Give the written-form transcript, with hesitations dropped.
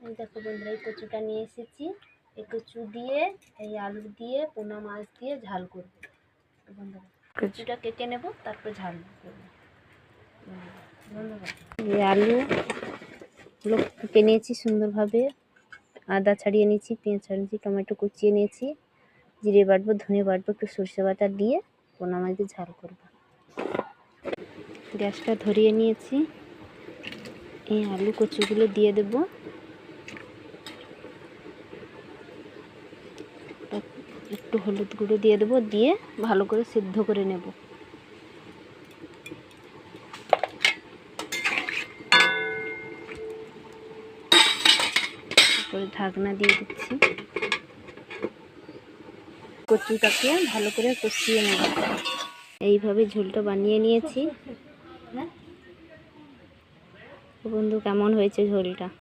এই দেখো বন্ধুরা, এই কচুটা নিয়ে এসেছি। এই কচু দিয়ে, এই আলু দিয়ে, পোনা মাছ দিয়ে ঝাল করব বন্ধুরা। কচুটা কেটে নেব, তারপর ঝাল করব বন্ধুরা। এই আলুগুলো কেটে নিয়েছি সুন্দরভাবে, আদা ছাড়িয়ে নিয়েছি, পেঁয়াজ ছাড়িয়ে নিয়েছি, টমেটো কুচিয়ে নিয়েছি, জিরে বাটবো, ধনে বাটবো, একটু সরষে বাটা দিয়ে পোনা মাছ দিয়ে ঝাল করব। গ্যাসটা ধরিয়ে নিয়েছি। এই আলু কচুগুলো দিয়ে দেব। একটু হলুদ গুঁড়ো দিয়ে দেবো, দিয়ে ভালো করে সিদ্ধ করে নেব। তারপরে ঢাকনা দিয়ে দিচ্ছি। কচুটাকে ভালো করে কষিয়ে নেব। এইভাবে ঝোলটা বানিয়ে নিয়েছি। বন্ধু, কেমন হয়েছে ঝোলটা?